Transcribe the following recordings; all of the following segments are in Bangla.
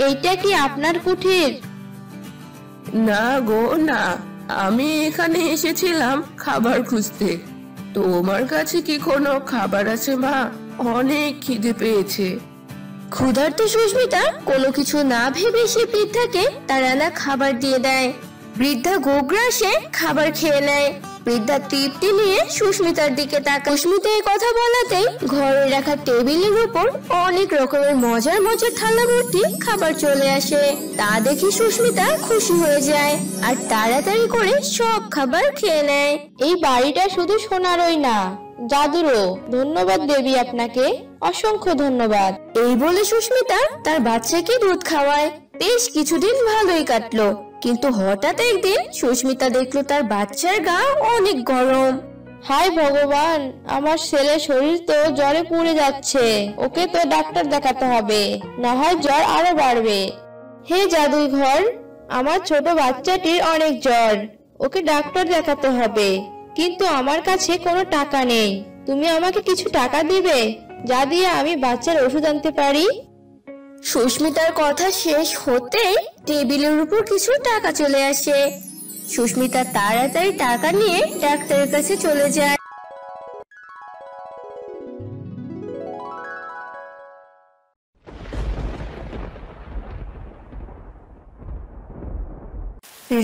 এইটা কি আপনার কুঠির? না গো না, আমি এখানে এসেছিলাম খাবার খুঁজতে। তোমার কাছে কি কোনো খাবার আছে মা? অনেক খিদে পেয়েছে। ক্ষুধার্ত সুস্মিতা কোনো কিছু না ভেবে সে বৃদ্ধাকে তার আনা খাবার দিয়ে দেয়। বৃদ্ধা গোগ্রাসে খাবার খেয়ে নেয়। বৃদ্ধা তৃপ্তি নিয়ে সুস্মিতার দিকে তাকায়। সুস্মিতা এই কথা বলাতেই ঘরে রাখা টেবিলের উপর অনেক রকমের মজার মজার থালা ভর্তি খাবার চলে আসে। তা দেখে সুস্মিতা খুশি হয়ে যায় আর তাড়াতাড়ি করে সব খাবার খেয়ে নেয়। এই বাড়িটা শুধু সোনারই না, জাদুরও। ধন্যবাদ দেবী, আপনাকে অসংখ্য ধন্যবাদ। এই বলে সুস্মিতা তার বাচ্চাকে দুধ খাওয়ায়। বেশ কিছুদিন ভালোই কাটলো, কিন্তু হঠাৎ একদিন সুস্মিতা দেখলো তার বাচ্চার গা অনেক গরম। হায় ভগবান, আমার ছেলের শরীর তো জ্বরে পুড়ে যাচ্ছে। ওকে তো ডাক্তার দেখাতে হবে, না হয় জ্বর আরো বাড়বে। হে জাদুই ঘর, আমার ছোট বাচ্চাটির অনেক জ্বর, ওকে ডাক্তার দেখাতে হবে। কিন্তু আমার কাছে কোনো টাকা নেই। তুমি আমাকে কিছু টাকা দিবে, যা দিয়ে আমি বাচ্চার ওষুধ আনতে পারি? সুস্মিতার কথা শেষ হতেই টেবিলের উপর কিছু টাকা চলে আসে। সুস্মিতা তাড়াতাড়ি টাকা নিয়ে ডাক্তারের কাছে চলে যায়।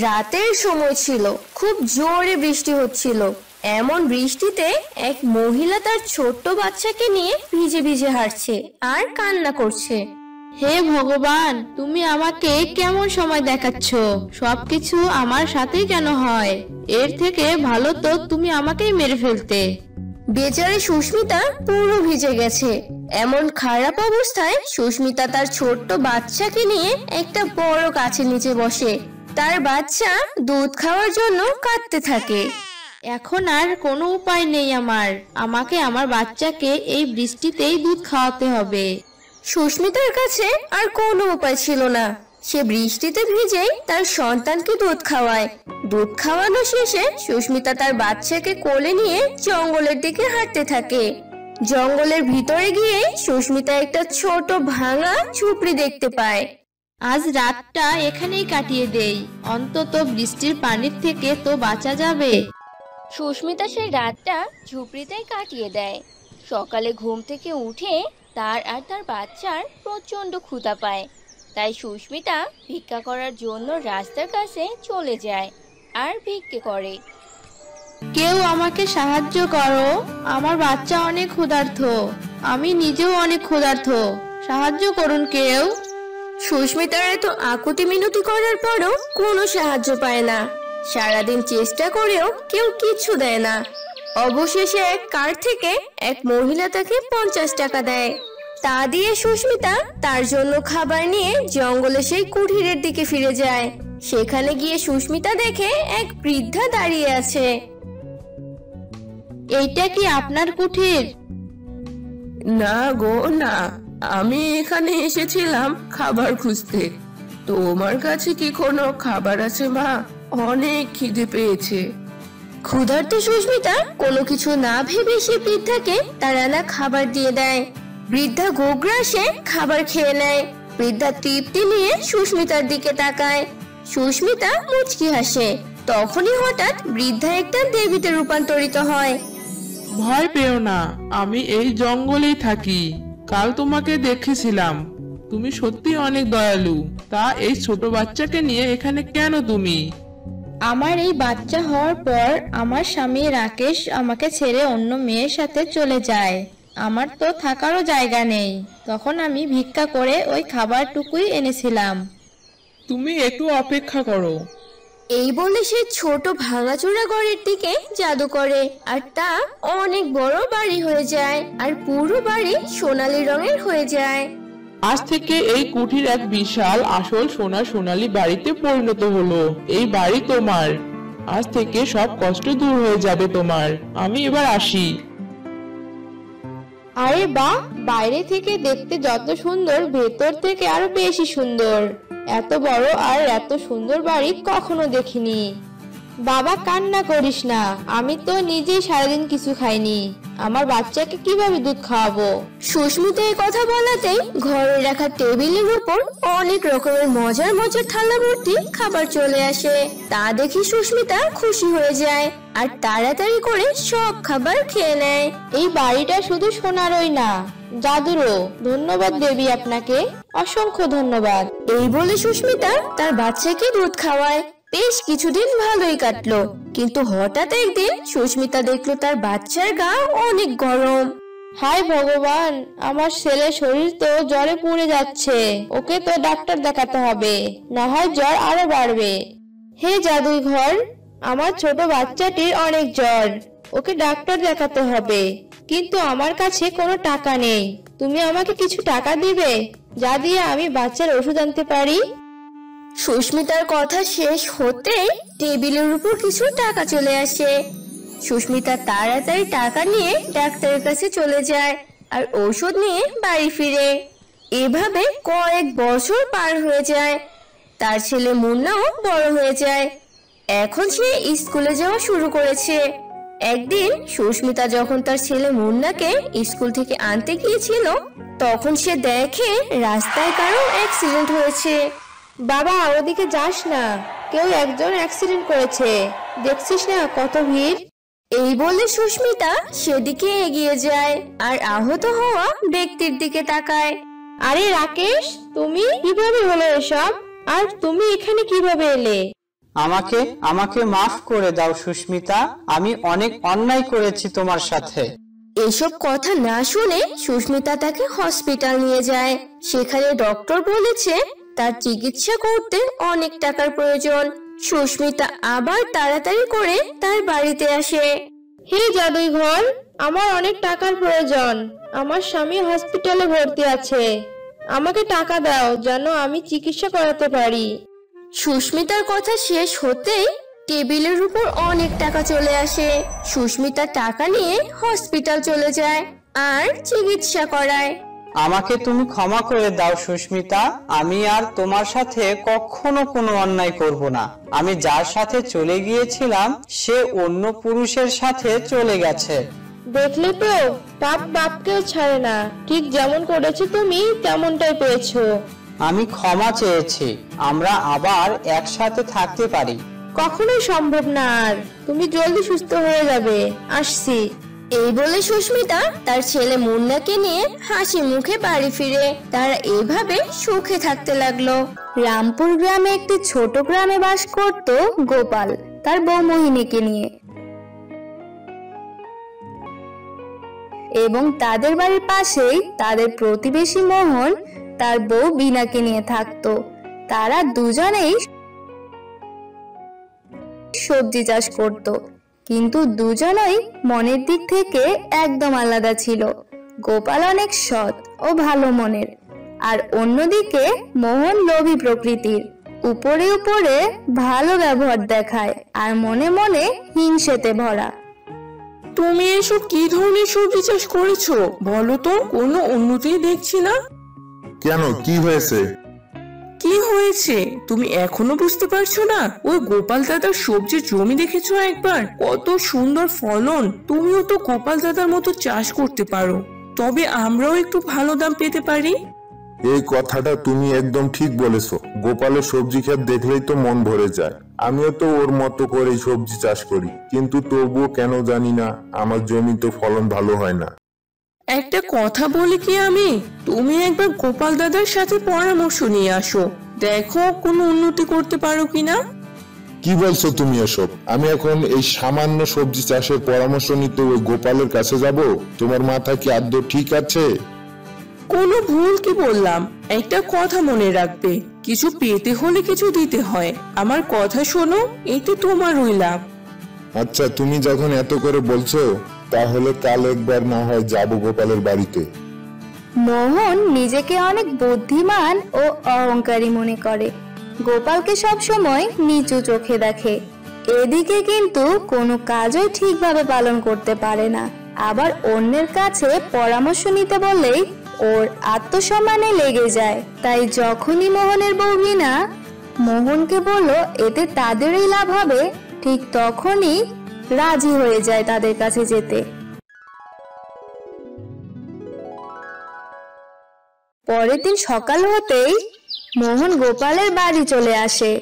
রাতের সময় ছিল, খুব জোরে বৃষ্টি হচ্ছিল। এমন বৃষ্টিতে এক মহিলা তার ছোট্ট বাচ্চাকে নিয়ে ভিজে ভিজে হাঁটছে আর কান্না করছে। হে ভগবান, তুমি আমাকে কেমন সময় দেখাচ্ছ? সবকিছু আমার সাথেই কেন হয়? এর থেকে ভালো তো তুমি আমাকেই মেরে ফেলতে। বেচারি সুস্মিতা পুরো ভিজে গেছে। এমন খারাপ অবস্থায় সুস্মিতা তার ছোট্ট বাচ্চাকে নিয়ে একটা বড় গাছের নিচে বসে। তার বাচ্চা দুধ খাওয়ার জন্য কাঁদতে থাকে। এখন আর কোনো উপায় নেই আমাকে আমার বাচ্চাকে এই বৃষ্টিতেই দুধ খাওয়াতে হবে। সুস্মিতার কাছে আর কোনো উপায় ছিল না। সে বৃষ্টিতে ভিজেই তার সন্তানকে দুধ খাওয়ায়। দুধ খাওয়ানো শেষে সুস্মিতা তার বাচ্চাকে কোলে নিয়ে জঙ্গলের দিকে হাঁটতে থাকে। জঙ্গলের ভিতরে গিয়ে সুস্মিতা একটা ছোট ভাঙা ঝুপড়ি দেখতে পায়। আজ রাতটা এখানেই কাটিয়ে দেই, অন্তত বৃষ্টির পানির থেকে তো বাঁচা যাবে। সুস্মিতা সেই রাতটা ঝুপড়িতেই কাটিয়ে দেয়। সকালে ঘুম থেকে উঠে তার আর তার বাচ্চার প্রচন্ড ক্ষুধা পায়। তাই সুস্মিতা ভিক্ষা করার জন্য রাস্তার কাছে চলে যায় আর ভিক্ষে করে। কেউ আমাকে সাহায্য করো, আমার বাচ্চা অনেক ক্ষুধার্ত, আমি নিজেও অনেক ক্ষুধার্ত, সাহায্য করুন কেউ। সুস্মিতার এত আকুতি মিনতি করার পরও কোনো সাহায্য পায় না। সারাদিন চেষ্টা করেও কেউ কিচ্ছু দেয় না। অবশেষে এক কার থেকে এক মহিলা তাকে 50 টাকা দেয়। তা দিয়ে সুস্মিতা তার জন্য খাবার নিয়ে জঙ্গলে সেই কুঠিরের দিকে ফিরে যায়। সেখানে গিয়ে সুস্মিতা দেখে এক বৃদ্ধা দাঁড়িয়ে আছে। এইটা কি আপনার কুঠির? না গো না, আমি এখানে এসেছিলাম খাবার খুঁজতে। তোমার কাছে কি কোনো খাবার আছে মা? অনেক খিদে পেয়েছে। ক্ষুধার্ত সুস্মিতা কোনো কিছু না ভেবে সে বৃদ্ধাকে তার আনা খাবার দিয়ে দেয়। বৃদ্ধা গোগ্রাসে খাবার খেয়ে নেয়। বৃদ্ধা তৃপ্তি নিয়ে সুস্মিতার দিকে তাকায়। সুস্মিতা মুচকি হাসে। তখনই হঠাৎ বৃদ্ধা একটা দেবীতে রূপান্তরিত হয়। ভয় পেও না, আমি এই জঙ্গলেই থাকি। কাল তোমাকে দেখেছিলাম, তুমি সত্যি অনেক দয়ালু। তা এই ছোট বাচ্চাকে নিয়ে এখানে কেন তুমি? আমার এই বাচ্চা হওয়ার পর আমার স্বামী রাকেশ আমাকে ছেড়ে অন্য মেয়ের সাথে চলে যায়। আমার তো থাকারও জায়গা নেই। তখন আমি ভিক্ষা করে ওই খাবারটুকুই এনেছিলাম। তুমি একটু অপেক্ষা করো। এই বলে সে ছোট ভাঙাচোরা ঘরের দিকে জাদু করে আর তা অনেক বড় বাড়ি হয়ে যায় আর পুরো বাড়ি সোনালী রঙের হয়ে যায়। আজ থেকে এই কুঠির এক বিশাল আসল সোনালী বাড়িতে পরিণত হলো। এই বাড়ি তোমার। আজ থেকে সব কষ্ট দূর হয়ে যাবে তোমার। আমি এবার আসি। আরে বাহ, বাইরে থেকে দেখতে যত সুন্দর, ভেতর থেকে আরো বেশি সুন্দর। এত বড় আর এত সুন্দর বাড়ি কখনো দেখিনি। বাবা কান্না করিস না, আমি তো নিজেই সারাদিন কিছু খাইনি, আমার বাচ্চাকে কিভাবে দুধ খাওয়াবো? সুস্মিতা এই কথা বলাতেই ঘরে রাখা টেবিলের উপর অনেক রকমের মজার মজার থালা ভর্তি খাবার চলে আসে। তা দেখে সুস্মিতা খুশি হয়ে যায় আর তাড়াতাড়ি করে সব খাবার খেয়ে নেয়। এই বাড়িটা শুধু সোনারই না, জাদুরও। ধন্যবাদ দেবী, আপনাকে অসংখ্য ধন্যবাদ। এই বলে সুস্মিতা তার বাচ্চাকে দুধ খাওয়ায়। বেশ কিছুদিন ভালোই কাটলো, কিন্তু হঠাৎ একদিন সুস্মিতা দেখলো তার বাচ্চার গা অনেক গরম। হায় ভগবান, আমার ছেলের শরীর তো জ্বরে পুড়ে যাচ্ছে, ওকে তো ডাক্তার দেখাতে হবে, না হয় জ্বর আরো বাড়বে। হে জাদুই ঘর, আমার ছোট বাচ্চাটির অনেক জ্বর, ওকে ডাক্তার দেখাতে হবে, কিন্তু আমার কাছে কোনো টাকা নেই। তুমি আমাকে কিছু টাকা দিবে, যা দিয়ে আমি বাচ্চার ওষুধ আনতে পারি? সুস্মিতার কথা শেষ হতেই টেবিলের উপর কিছু টাকা চলে আসে। সুস্মিতা তাড়াতাড়ি টাকা নিয়ে ডাক্তারের কাছে চলে যায় আর ওষুধ নিয়ে বাড়ি ফিরে। এভাবে কয়েক বছর পার হয়ে যায়। তার ছেলে মুন্নাও বড় হয়ে যায়। এখন সে স্কুলে যাওয়া শুরু করেছে। একদিন সুস্মিতা যখন তার ছেলে মুন্নাকে স্কুল থেকে আনতে গিয়েছিল, তখন সে দেখে রাস্তায় কারো অ্যাক্সিডেন্ট হয়েছে। বাবা, ওদিকে যাস না, কেউ একজন অ্যাক্সিডেন্ট করেছে, দেখছিস না কত ভিড়? এই বলে সুস্মিতা সেদিকে এগিয়ে যায় আর আহত হওয়া ব্যক্তির দিকে তাকায়। আরে রাকেশ, তুমি কিভাবে হলো এসব? আর তুমি এখানে কিভাবে এলে? আমাকে মাফ করে দাও সুস্মিতা, আমি অনেক অন্যায় করেছি তোমার সাথে। এসব কথা না শুনে সুস্মিতা তাকে হসপিটাল নিয়ে যায়। সেখানে ডক্টর বলেছে তার চিকিৎসা করতে অনেক টাকার প্রয়োজন। সুস্মিতা আবার তাড়াতাড়ি করে তার বাড়িতে আসে। হে জাদুই ঘর, আমার অনেক টাকার প্রয়োজন, আমার স্বামী হসপিটালে ভর্তি আছে, আমাকে টাকা দাও যেন আমি চিকিৎসা করাতে পারি। সুস্মিতার কথা শেষ হতেই টেবিলের উপর অনেক টাকা চলে আসে। সুস্মিতা টাকা নিয়ে হসপিটাল চলে যায় আর চিকিৎসা করায়। আমাকে তুমি ক্ষমা করে দাও সুস্মিতা, আমি আর তোমার সাথে কখনো কোনো অন্যায় করব না। আমি যার সাথে চলে গিয়েছিলাম সে অন্য পুরুষের সাথে চলে গেছে। দেখলে তো, পাপ বাপকেও ছাড়ে না, ঠিক যেমন করেছো তুমি তেমনটাই পেয়েছো। আমি ক্ষমা চেয়েছি, আমরা আবার একসাথে থাকতে পারি। কখনোই সম্ভব না, আর তুমি জলদি সুস্থ হয়ে যাবে, আসছি। এই বলে সুস্মিতা তার ছেলে মুন্নাকে নিয়ে হাসি মুখে বাড়ি ফিরে। তারা এভাবে সুখে থাকতে লাগলো। রামপুর গ্রামে একটি ছোট গ্রামে বাস করত গোপাল তার বউ মোহিনীকে নিয়ে, এবং তাদের বাড়ির পাশেই তাদের প্রতিবেশী মোহন তার বউ বিনাকে নিয়ে থাকতো। তারা দুজনেই সবজি চাষ করত, কিন্তু দুজনেই মনের দিক থেকে একদম আলাদা ছিল। গোপাল অনেক সৎ ও ভালো মনের, আর অন্যদিকে মোহন লোভী প্রকৃতির। উপরে উপরে ভালো ব্যবহার দেখায় আর মনে মনে হিংসেতে ভরা। তুমি এসব কি ধরনের সবজি চাষ করেছো বলো তো? কোনো উন্নতি দেখছি না। কেন, কি হয়েছে? কি হয়েছে তুমি এখনো বুঝতে পারছো না? ওই গোপাল দাদার সবজির জমি দেখেছো একবার? কত সুন্দর ফলন। তুমিও তো গোপাল দাদার মতো চাষ করতে পারো, তবে আমরাও একটু ভালো দাম পেতে পারি। এই কথাটা তুমি একদম ঠিক বলেছো। গোপালের সবজি ক্ষেত দেখলেই তো মন ভরে যায়। আমিও তো ওর মতো করে সবজি চাষ করি, কিন্তু তবুও কেন জানি না আমার জমিতে ফলন ভালো হয় না। একটা কথা বলি কি আমি, তুমি একবার গোপাল দাদার সাথে পরামর্শ নিয়ে আসো, দেখো কোনো উন্নতি করতে পারো কিনা। কি বলছো তুমি এসব? আমি এখন এই সামান্য সবজি চাষের পরামর্শ নিতে ওই গোপালের কাছে যাব? তোমার মাথা কি আদৌ ঠিক আছে? কোনো ভুল কি বললাম? একটা কথা মনে রাখবে, কিছু পেতে হলে কিছু দিতে হয়। আমার কথা শোনো, এতে তোমারই লাভ। আচ্ছা, তুমি যখন এত করে বলছো তাহলে কাল একবার না হয় যাব গোপালের বাড়িতে। মোহন নিজেকে অনেক বুদ্ধিমান ও অহংকারী মনে করে। গোপালকে সব সময় নিচু চোখে দেখে। এদিকে কিন্তু কোনো কাজও ঠিকভাবে পালন করতে পারে না। আবার অন্যের কাছে পরামর্শ নিতে বললেই ওর আত্মসম্মানে লেগে যায়। তাই যখনই মোহনের বউ বিনা মোহনকে বলল এতে তাদেরই লাভ হবে, ঠিক তখনই রাজি হয়ে যায় তাদের কাছে যেতে। পরের দিন সকাল হতেই মোহন গোপালের বাড়ি চলে আসে।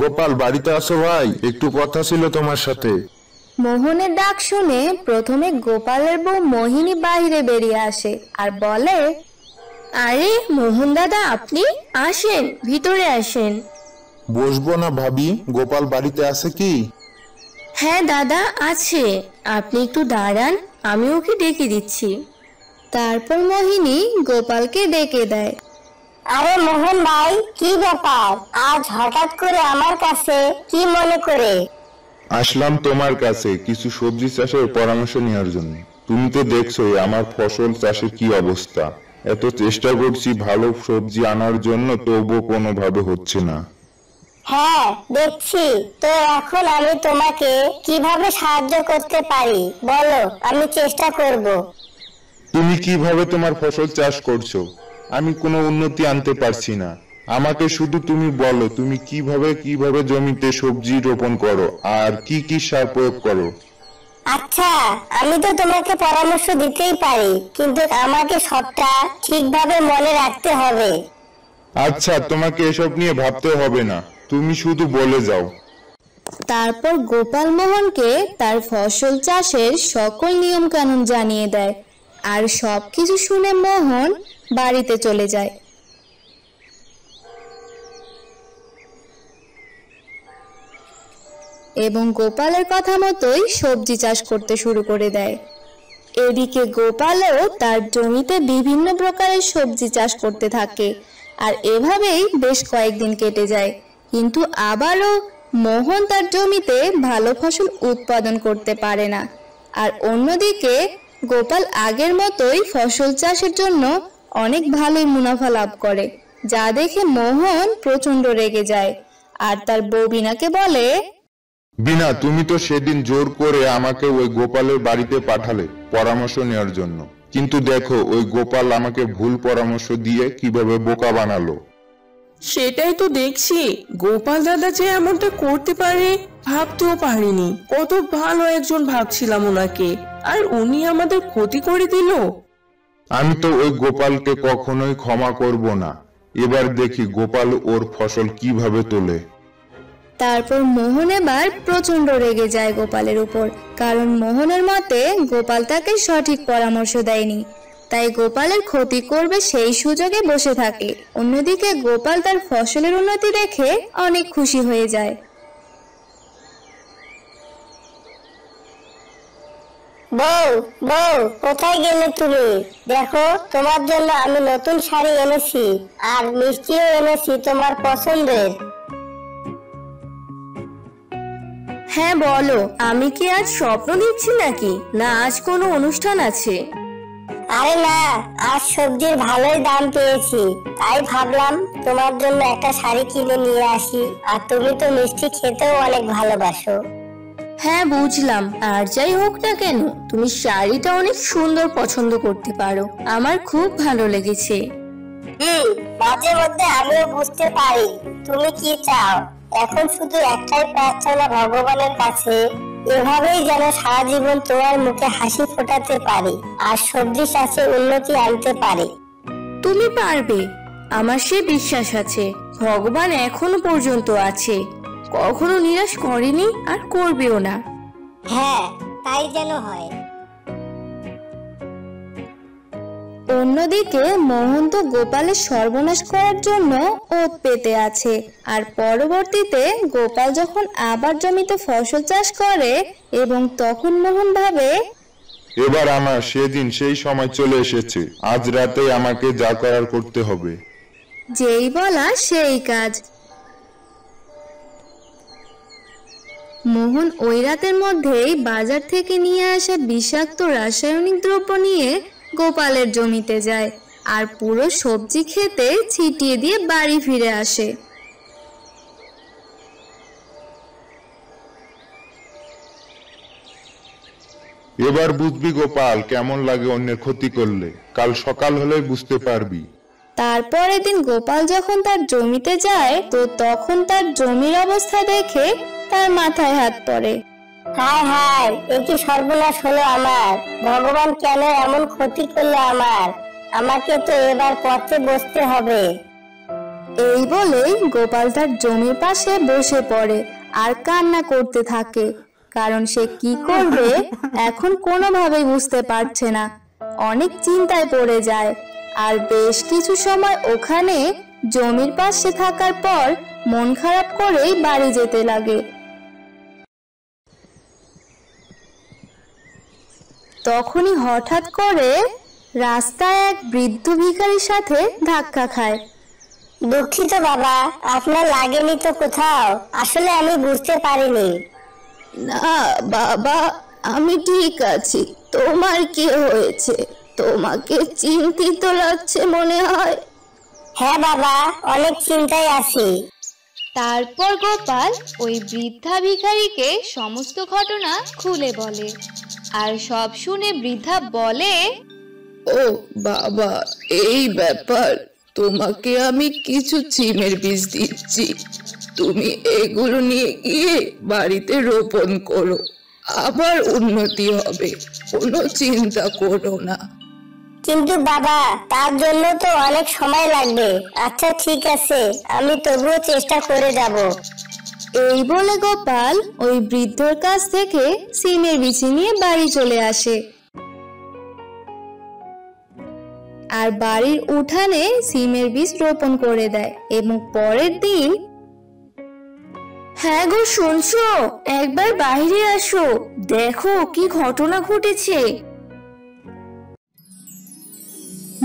গোপাল, বাড়িতে আসো ভাই, একটু কথা ছিল তোমার সাথে। মোহনের ডাক শুনে প্রথমে গোপালের বউ মোহিনী বাইরে বেরিয়ে আসে আর বলে, আরে মোহন দাদা, আপনি আসেন, ভিতরে আসেন। বসবো না ভাবি, গোপাল বাড়িতে আছে কি? হ্যাঁ দাদা, আছে, আপনি একটু দাঁড়ান, আমি ওকে ডেকে দিচ্ছি। তারপর মোহিনী গোপালকে ডেকে দেয়। আরে মোহন ভাই, কি ব্যাপার আজ হঠাৎ করে আমার কাছে, কি মনে করে? আসলাম তোমার কাছে কিছু সবজি চাষের পরামর্শ নেওয়ার জন্য। তুমি তো দেখছোই আমার ফসল চাষের কি অবস্থা। এত চেষ্টা করছি ভালো সবজি আনার জন্য, তবুও কোনোভাবে হচ্ছে না। হ্যাঁ দেখছি তো, এখন আমি তোমাকে কিভাবে সাহায্য করতে পারি বলো, আমি চেষ্টা করব। তুমি কিভাবে তোমার ফসল চাষ করছো? আমি কোনো উন্নতি আনতে পারছি না। আমাকে শুধু তুমি বলো, তুমি কিভাবে জমিতে সবজি রোপণ করো আর কি কি সার প্রয়োগ করো। আচ্ছা, আমি তো তোমাকে পরামর্শ দিতেই পারি, কিন্তু আমাকে সবটা ঠিকভাবে মনে রাখতে হবে। আচ্ছা, তোমাকে এসব নিয়ে ভাবতে হবে না, তুমি শুধু বলে যাও। তারপর গোপাল মোহনকে তার ফসল চাষের সকল নিয়ম কানুন জানিয়ে দেয় আর সবকিছু শুনে মোহন বাড়িতে চলে যায়। এবং গোপালের কথা মতোই সবজি চাষ করতে শুরু করে দেয়। এদিকে গোপালও তার জমিতে বিভিন্ন প্রকারের সবজি চাষ করতে থাকে আর এভাবেই বেশ কয়েকদিন কেটে যায়। কিন্তু আবারও মোহন তার জমিতে ভালো ফসল উৎপাদন করতে পারে না। আর অন্যদিকে গোপাল আগের মতোই ফসল চাষের জন্য অনেক ভালোই মুনাফা লাভ করে, যা দেখে মোহন প্রচন্ড রেগে যায় আর তার বউ বিনাকে বলে, বিনা, তুমি তো সেদিন জোর করে আমাকে ওই গোপালের বাড়িতে পাঠালে পরামর্শ নেওয়ার জন্য, কিন্তু দেখো ওই গোপাল আমাকে ভুল পরামর্শ দিয়ে কিভাবে বোকা বানালো। সেটাই তো দেখছি, গোপাল দাদা যে এমনটা করতে পারে ভাবতেও পারিনি। কত ভালো একজন ভাবছিলাম ওনাকে, আর উনি আমাদের ক্ষতি করে দিল। আমি তো ওই গোপালকে কখনোই ক্ষমা করব না। এবার দেখি গোপাল ওর ফসল কিভাবে তোলে। তারপর মোহন এবার প্রচন্ড রেগে যায় গোপালের উপর, কারণ মোহনের মতে গোপাল তাকে সঠিক পরামর্শ দেয়নি, তাই গোপালের ক্ষতি করবে সেই সুযোগে বসে থাকে। অন্যদিকে গোপাল তার ফসলের উন্নতি দেখে অনেক খুশি হয়ে যায়। বউ বউ, কোথায় গেলে তুমি? দেখো, তোমার জন্য আমি নতুন শাড়ি এনেছি আর মিষ্টিও এনেছি তোমার পছন্দের। হ্যাঁ বলো, আমি কি আজ স্বপ্ন দেখছি নাকি, না আজ কোনো অনুষ্ঠান আছে? আরে না, আজ সবজির ভালোই দাম পেয়েছি, তাই ভাবলাম তোমার জন্য একটা শাড়ি কিনে নিয়ে আসি। আর তুমি তো মিষ্টি খেতেও অনেক ভালোবাসো। হ্যাঁ বুঝলাম, আর যাই হোক না কেন, তুমি শাড়িটা অনেক সুন্দর পছন্দ করতে পারো, আমার খুব ভালো লেগেছে। মাঝে মধ্যে আমিও বুঝতে পারি তুমি কি চাও। এখন শুধু একটাই প্রার্থনা ভগবানের কাছে, এভাবেই যেন সারা জীবন তোমার মুখে হাসি ফোটাতে পারি আর সবজি চাষে উন্নতি আনতে পারি। তুমি পারবে, আমার সে বিশ্বাস আছে। ভগবান এখনো পর্যন্ত আছে, কখনো নিরাশ করেনি আর করবেও না। হ্যাঁ, তাই যেন হয়। অন্যদিকে মোহন তো গোপালের সর্বনাশ করার জন্য ওত পেতে আছে। আর পরবর্তীতে গোপাল যখন আবার জমিতে ফসল চাষ করে এবং তখন মোহন ভাবে, এবার আমার সেদিন সেই সময় চলে এসেছে, আজ রাতেই আমাকে যা করার করতে হবে। যেই বলা সেই কাজ। মোহন ওই রাতের মধ্যেই বাজার থেকে নিয়ে আসা বিষাক্ত রাসায়নিক দ্রব্য নিয়ে গোপালের জমিতে যায় আর পুরো সবজি খেতে ছিটিয়ে দিয়ে বাড়ি ফিরে আসে। এবার বুঝবি গোপাল, কেমন লাগে অন্যের ক্ষতি করলে। কাল সকাল হলেই বুঝতে পারবি। তারপরের দিন গোপাল যখন তার জমিতে যায় তো তখন তার জমির অবস্থা দেখে তার মাথায় হাত পড়ে। হায় হায়, এ কি সর্বনাশ হলো আমার! ভগবান কেন এমন ক্ষতি করলো আমার! আমাকে তো এবার পথে বসতে হবে। এই বলেই গোপাল তার জমির পাশে বসে পড়ে আর কান্না করতে থাকে, কারণ সে কি করবে এখন কোনোভাবেই বুঝতে পারছে না। অনেক চিন্তায় পড়ে যায় আর বেশ কিছু সময় ওখানে জমির পাশে থাকার পর মন খারাপ করেই বাড়ি যেতে লাগে। তখনই হঠাৎ করে রাস্তায় এক বৃদ্ধ ভিখারির সাথে ধাক্কা খায়। দুঃখিত বাবা, আপনার লাগেনি তো কোথাও? আসলে আমি বুঝতে পারিনি। না বাবা, আমি ঠিক আছি। তোমার কি হয়েছে? তোমাকে চিন্তিত লাগছে মনে হয়। হ্যাঁ বাবা, অনেক চিন্তায় আছি। তারপর গোপাল ওই বৃদ্ধা ভিখারিকে সমস্ত ঘটনা খুলে বলে। আর সব শুনে বৃদ্ধা বলে, ও বাবা, এই ব্যাপার। তোমাকে আমি কিছু সিমের বীজ দিচ্ছি, তুমি এগুলো নিয়ে গিয়ে বাড়িতে রোপণ করো, আবার উন্নতি হবে, কোনো চিন্তা করো না। কিন্তু বাবা, তার জন্য তো অনেক সময় লাগবে। আচ্ছা ঠিক আছে, আমি তবুও চেষ্টা করে যাব। এই বলে গোপাল ওই বৃদ্ধর কাছ থেকে সিমের বিচি নিয়ে বাড়ি চলে আসে আর বাড়ির উঠানে সিমের বীজ রোপণ করে দেয়। এবং পরের দিন, হ্যাঁ গো শুনছো, একবার বাইরে আসো, দেখো কি ঘটনা ঘটেছে।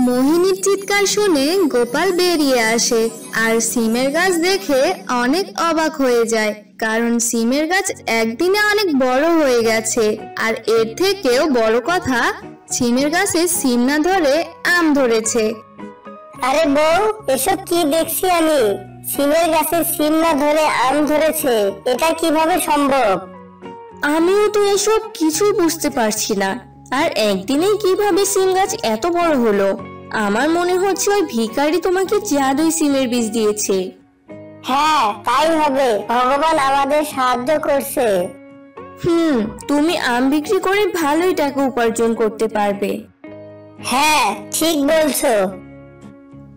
মোহিনীর চিৎকার শুনে গোপাল বেরিয়ে আসে আর সিমের গাছ দেখে অনেক অবাক হয়ে যায়, কারণ সিমের গাছ একদিনে অনেক বড় হয়ে গেছে। আর এর থেকেও বড় কথা, সিমের গাছে সিম না ধরে আম ধরেছে। আরে বউ, এসব কি দেখছি আমি! সিমের গাছে সিম না ধরে আম ধরেছে, এটা কিভাবে সম্ভব? আমিও তো এসব কিছু বুঝতে পারছি না। আর একদিনেই কিভাবে সিম গাছ এত বড় হলো? আমার মনে হচ্ছে ওই ভিখারি তোমাকে জাদুই সিমের বীজ দিয়েছে। হ্যাঁ, তাই হবে। ভগবান আমাদের সাহায্য করছে। তুমি আম বিক্রি করে ভালোই টাকা উপার্জন করতে পারবে। হ্যাঁ, ঠিক বলছো।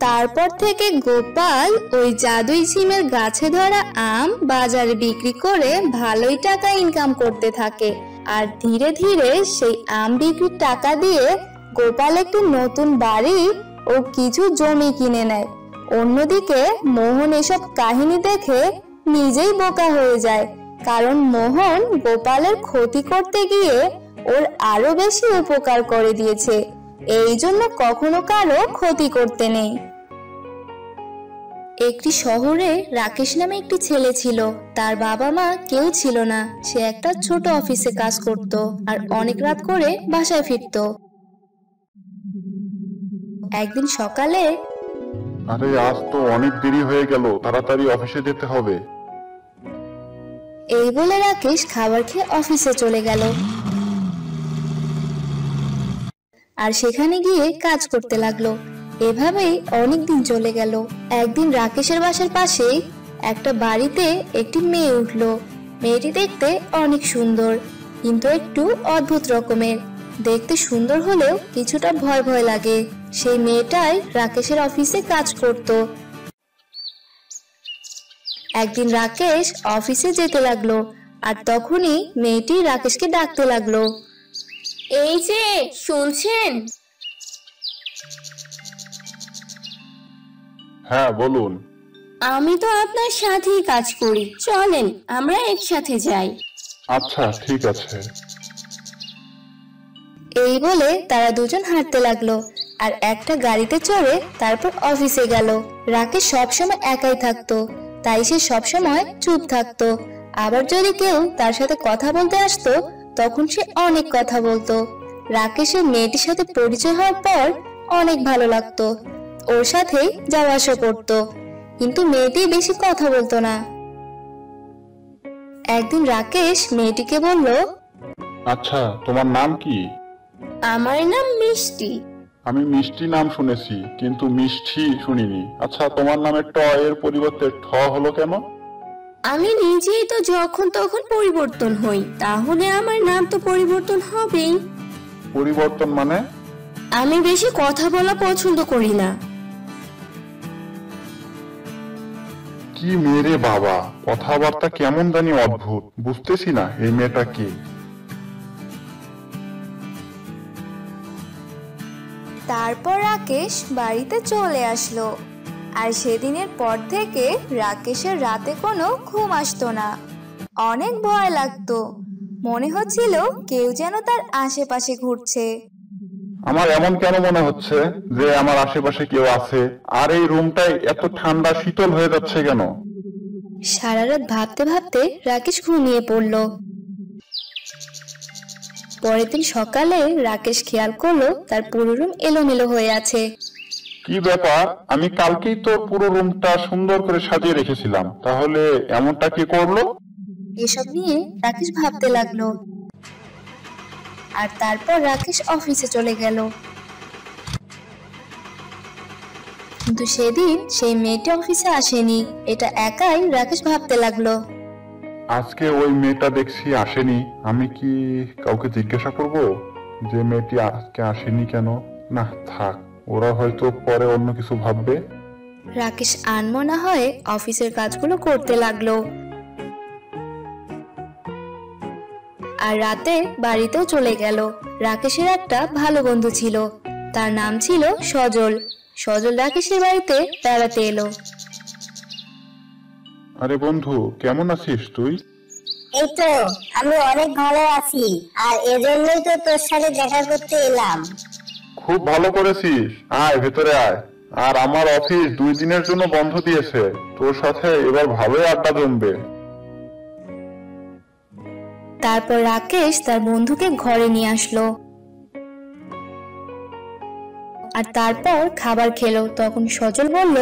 তারপর থেকে গোপাল ওই জাদুই সিমের গাছে ধরা আম বাজারে বিক্রি করে ভালোই টাকা ইনকাম করতে থাকে। আর ধীরে ধীরে সেই আম বিক্রির টাকা দিয়ে গোপাল একটি নতুন বাড়ি ও কিছু জমি কিনে নেয়। অন্যদিকে মোহন এসব কাহিনী দেখে নিজেই বোকা হয়ে যায়, কারণ মোহন গোপালের ক্ষতি করতে গিয়ে ওর আরো বেশি উপকার করে দিয়েছে। এই জন্য কখনো কারো ক্ষতি করতে নেই। একটি শহরে রাকেশ নামে একটি ছেলে ছিল। তার বাবা মা কেউ ছিল না। সে একটা ছোট অফিসে কাজ করত আর অনেক রাত করে বাসায় ফিরত। একদিন সকালে, আরে আজ তো অনেক দেরি হয়ে গেল, তাড়াতাড়ি অফিসে যেতে হবে। এই বলে রাকেশ খাবার খেয়ে অফিসে চলে গেল আর সেখানে গিয়ে কাজ করতে লাগলো। এভাবেই অনেক দিন চলে গেল। একদিন রাকেশের বাসার পাশেই একটা বাড়িতে একটি মেয়ে উঠলো। মেয়েটি দেখতে অনেক সুন্দর, কিন্তু একটু অদ্ভুত রকমের। দেখতে সুন্দর হলেও কিছুটা ভয় ভয় লাগে। সেই মেয়েটাই রাকেশের অফিসে কাজ করত। একদিন রাকেশ অফিসে যেতে লাগলো আর তখনই মেয়েটি রাকেশকে ডাকতে লাগলো, এই যে শুনছেন? হ্যাঁ বলুন। আমি তো আপনার সাথেই কাজ করি, চলেন আমরা একসাথে যাই। আচ্ছা ঠিক আছে। এই বলে তারা দুজন হাঁটতে লাগলো আর একটা গাড়িতে চড়ে তারপর অফিসে গেল। রাকেশ সবসময় একাই থাকতো, তাই সে সবসময় চুপ থাকতো। আবার যদি কেউ তার সাথে কথা বলতে আসতো তখন সে অনেক কথা বলতো। রাকেশের মেয়েটির সাথে পরিচয় হওয়ার পর অনেক ভালো লাগতো, ওর সাথেই যাওয়া আসা করতো, কিন্তু মেয়েটি বেশি কথা বলতো না। একদিন রাকেশ মেয়েটিকে বলল, আচ্ছা তোমার নাম কি? আমার নাম মিষ্টি। আমি মিষ্টি নাম শুনেছি, কিন্তু মিষ্টি শুনিনি। আচ্ছা, তোমার নামে ট এর পরিবর্তে ঠ হলো কেন? আমি নিজেই তো যখন তখন পরিবর্তন হই, তাহলে আমার নাম তো পরিবর্তন হবেই। পরিবর্তন মানে? আমি বেশি কথা বলা পছন্দ করি না। কি মেরে বাবা, কথাবার্তা কেমন জানি অদ্ভুত, বুঝতেছি না এই মেয়েটা কি। তারপর রাকেশ বাড়িতে চলে আসলো, আর সেদিনের পর থেকে রাকেশের রাতে কোনো ঘুম আসতো না। অনেক ভয় লাগতো, মনে হচ্ছিল কেউ যেন তার আশেপাশে ঘুরছে। আমার এমন কেন মনে হচ্ছে যে আমার আশেপাশে কেউ আছে? আর এই রুমটাই এত ঠান্ডা শীতল হয়ে যাচ্ছে কেন? সারা রাত ভাবতে ভাবতে রাকেশ ঘুমিয়ে পড়ল। পরের দিন সকালে রাকেশ খেয়াল করলো তার পুরো রুম এলোমেলো হয়ে আছে। কি ব্যাপার, আমি কালকেই তো পুরো রুমটা সুন্দর করে সাজিয়ে রেখেছিলাম, তাহলে এমনটা কি করলো? এসব নিয়ে রাকেশ ভাবতে লাগলো। আর তারপর রাকেশ অফিসে চলে গেল। কিন্তু সেদিন সেই মেয়েটি অফিসে আসেনি, এটা একাই রাকেশ ভাবতে লাগলো। আজকে ওই মেয়েটা দেখছি আসেনি, আমি কি কাউকে জিজ্ঞাসা করব যে মেয়েটি আজকে আসেনি কেন? না থাক, ওরা হয়তো পরে অন্য কিছু ভাববে। রাকেশ আনমনা হয়ে অফিসের কাজগুলো করতে লাগলো। আর রাতে বাড়িতেও চলে গেল। রাকেশের একটা ভালো বন্ধু ছিল, তার নাম ছিল সজল। সজল রাকেশের বাড়িতে বেড়াতে এলো। আরে বন্ধু, কেমন আছিস তুই? এই তো আমি অনেক ভালো আছি, আর এজন্যই তো তোর সাথে দেখা করতে এলাম। খুব ভালো করেছিস, আয় ভেতরে আয়। আর আমার অফিস 2 দিনের জন্য বন্ধ দিয়েছে, তোর সাথে এবার ভালোই আড্ডা জমবে। তারপর রাকেশ তার বন্ধুকে ঘরে নিয়ে আসলো, আর তারপর খাবার খেলো। তখন সজল বলল,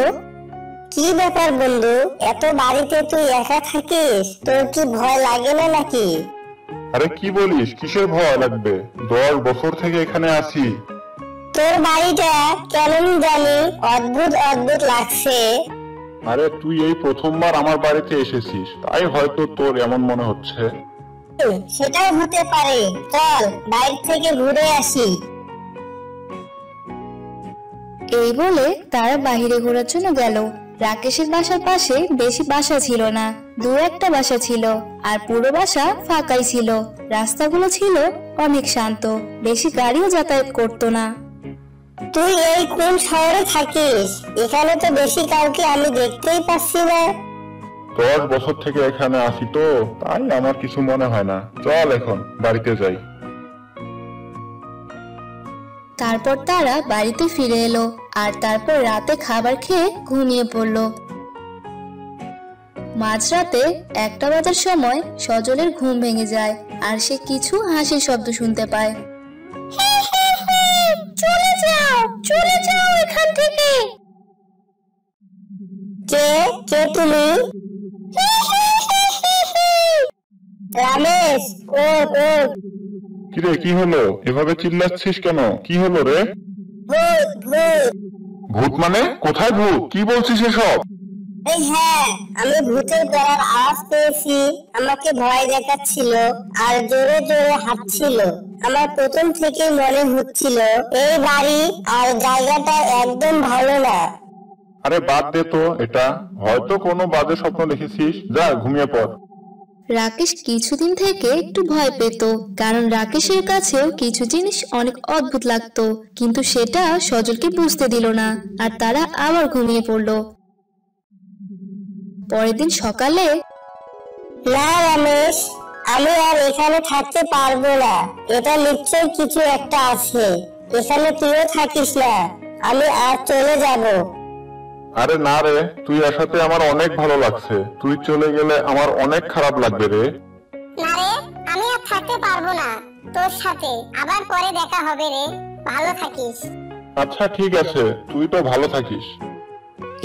কি ব্যাপার বন্ধু, এত বাড়িতে তুই একা থাকিস, তোর কি ভয় লাগে না নাকি? আরে কি বলিস, কিসের ভয় লাগবে? 10 বছর থেকে এখানে আছি। তোর বাড়িটা কেমন জানি অদ্ভুত অদ্ভুত লাগছে। আরে তুই এই প্রথমবার আমার বাড়িতে এসেছিস, তাই হয়তো তোর এমন মনে হচ্ছে। সেটাও হতে পারে, চল বাইরে থেকে ঘুরে আসি। এই বলে তারা বাহিরে ঘোরার জন্য গেল। রাকেশের বাসার পাশে বেশি বাসা ছিল না, 2-1টা বাসা ছিল, আর পুরো বাসা ফাঁকাই ছিল। রাস্তাগুলো ছিল অনেক শান্ত, বেশি গাড়িও যাতায়াত করতো না। তুই এই কোন শহরে থাকিস? এখানে তো বেশি কাউকে আমি দেখতেই পাচ্ছি না। 10 বছর থেকে এখানে আসি তো, তাই আমার কিছু মনে হয় না। চল এখন বাড়িতে যাই। তারপর তারা বাড়িতে ফিরে এলো, আর তারপর রাতে খাবার খেয়ে ঘুমিয়ে পড়লো। মাঝরাতে 1টা বাজার সময় সজলের ঘুম ভেঙে যায়, আর সে কিছু হাসির শব্দ শুনতে পায়। চলে যাও, চলে যাও এখান থেকে। কে কে তুমি? রমেশ, ও ও কিরে, কি হলো? এভাবে চিল্লাচ্ছিস কেন? কি হলো রে? ভূত ভূত। ভূত মানে? কোথায় ভূত? কি বলছিস এসব? এই হ্যাঁ, আমি ভূতের গলার আওয়াজ পেয়েছি, আমাকে ভয় দেখাচ্ছিল আর জোরে জোরে হাঁটছিল। আমার প্রথম থেকেই মনে হচ্ছিল এই বাড়ি আর জায়গাটা একদম ভালো না। আরে বাদ দে তো, এটা হয়তো কোনো বাজে স্বপ্ন দেখেছিস, যা ঘুমিয়ে পড়। রাকেশ কিছুদিন থেকে একটু ভয় পেত, কারণ রাকেশের কাছেও কিছু জিনিস অনেক অদ্ভুত লাগতো, কিন্তু সেটা সজলকে বুঝতে দিল না, আর তারা আবার ঘুমিয়ে পড়লো। পরের দিন সকালে, না রমেশ, আমি আর এখানে থাকতে পারবো না, এটা নিশ্চয়ই কিছু একটা আছে, এখানে তুইও থাকিস না, আমি আর চলে যাব। আরে না রে, তুই এর সাথে আমার অনেক ভালো লাগছে, তুই চলে গেলে আমার অনেক খারাপ লাগবে রে। না রে, আমি আর থাকতে পারবো না তোর সাথে, আবার পরে দেখা হবে রে, ভালো থাকিস। আচ্ছা ঠিক আছে, তুই তো ভালো থাকিস।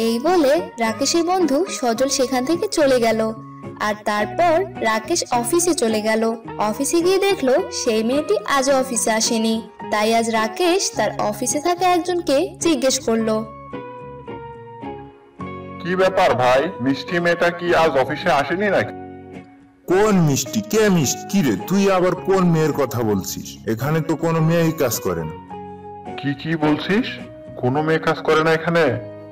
এই বলে রাকেশের বন্ধু সজল সেখান থেকে চলে গেল। আর তারপর রাকেশ অফিসে চলে গেল। অফিসে গিয়ে দেখলো সেই মেয়েটি আজও অফিসে আসেনি। তাই আজ রাকেশ তার অফিসে থাকা একজনকে জিজ্ঞেস করলো। কি ব্যাপার ভাই, মিষ্টি মেয়েটা কি আজ অফিসে আসেনি নাকি? কোন মিষ্টি? কে মিষ্টি? কি রে, তুই আবার কোন মেয়ের কথা বলছিস? এখানে তো কোনো মেয়েই কাজ করে না। কি বলছিস? কোনো মেয়ে কাজ করে না এখানে?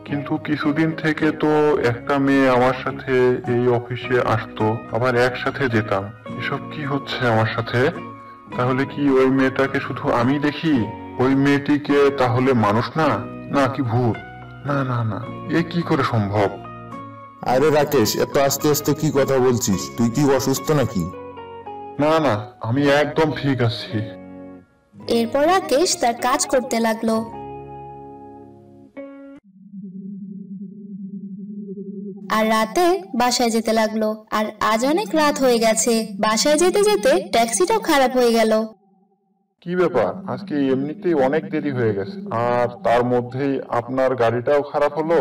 কিন্তু কিছুদিন থেকে তো একটা মেয়ে আমার সাথে এই অফিসে আসতো, আবার একসাথে যেতাম। এসব কি হচ্ছে আমার সাথে? তাহলে কি ওই মেয়েটাকে শুধু আমি দেখি? ওই মেয়েটিকে তাহলে মানুষ না, নাকি ভূত? না না না, এ কি করে সম্ভব? আরে রাকেশ, এত আস্তে আস্তে কি কথা বলছিস? তুই কি অসুস্থ নাকি? না না, আমি একদম ঠিক আছি। এরপর রাকেশ তার কাজ করতে লাগলো। আর রাতে বাসায় যেতে লাগলো। আর আজ অনেক রাত হয়ে গেছে। বাসায় যেতে যেতে ট্যাক্সিটাও খারাপ হয়ে গেল। কি ব্যাপার, আজকে এমনিতেই অনেক দেরি হয়ে গেছে, আর তার মধ্যেই আপনার গাড়িটাও খারাপ হলো।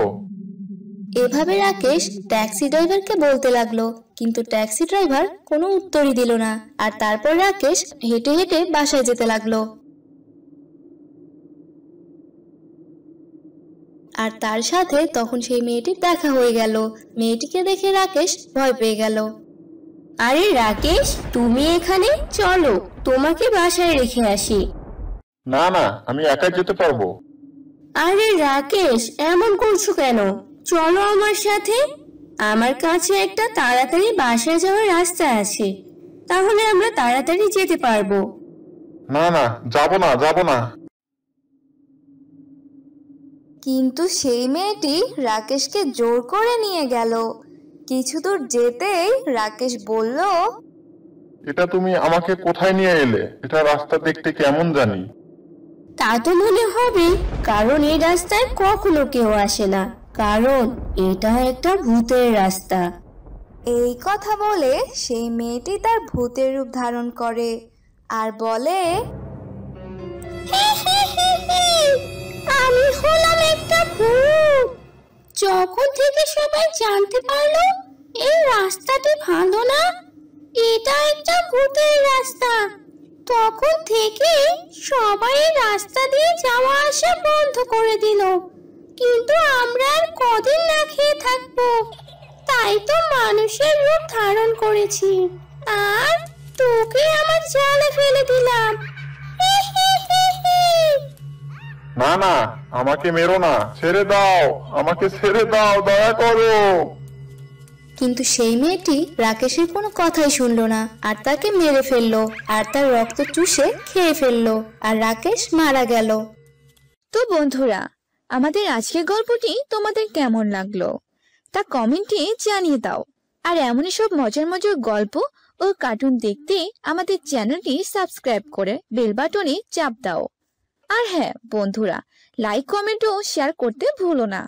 এভাবে রাকেশ ট্যাক্সি ড্রাইভারকে বলতে লাগলো, কিন্তু ট্যাক্সি ড্রাইভার কোনো উত্তরই দিল না। আর তারপর রাকেশ হেঁটে হেঁটে বাসায় যেতে লাগলো। আর তার সাথে তখন সেই মেয়েটির দেখা হয়ে গেল। মেয়েটিকে দেখে রাকেশ ভয় পেয়ে গেল। আরে রাকেশ, তুমি এখানে? চলো তোমাকে বাসায় রেখে আসি। না না, আমি একা যেতে পারবো। আরে রাকেশ, এমন করছো কেন? চলো আমার সাথে। আমার কাছে একটা তাড়াতাড়ি বাসায় যাওয়ার রাস্তা আছে, তাহলে আমরা তাড়াতাড়ি যেতে পারবো। না না, যাব না। কিন্তু সেই মেয়েটি রাকেশকে জোর করে নিয়ে গেল। কিছু দূর যেতেই রাকেশ বলল, এটা তুমি আমাকে কোথায় নিয়ে এলে? এটা রাস্তা দেখতে কেমন জানি। তা তো মনে হবে, কারণ এই রাস্তায় কখনো কেউ আসে না, কারণ এটা একটা ভূতের রাস্তা। এই কথা বলে সেই মেয়েটি তার ভূতের রূপ ধারণ করে আর বলে, আমি হলাম একটা ভূত। যখন থেকে সবাই জানতে পারলো এই রাস্তাটি ভালো না, এটা একটা ভূতের রাস্তা, তখন থেকে সবাই এই রাস্তা দিয়ে যাওয়া আসা বন্ধ করে দিল। কিন্তু আমরা আর কদিন না খেয়ে থাকবো, তাই তো মানুষের রূপ ধারণ করেছি, আর তোকে আমার জালে ফেলে দিলাম। না না, আমাকে মেরো না, ছেড়ে দাও, আমাকে ছেড়ে দাও, দয়া করো। কিন্তু সেই মেয়েটি রাকেশের কোনো কথাই শুনলো না, আর তাকে মেরে ফেললো, আর তার রক্ত চুষে খেয়ে ফেললো, আর রাকেশ মারা গেল। তো বন্ধুরা, আমাদের আজকের গল্পটি তোমাদের কেমন লাগলো তা কমেন্টে জানিয়ে দাও। আর এমনই সব মজার মজার গল্প ও কার্টুন দেখতে আমাদের চ্যানেলটি সাবস্ক্রাইব করে বেল বাটনে চাপ দাও। আর হ্যাঁ বন্ধুরা, লাইক কমেন্ট ও শেয়ার করতে ভুলো না।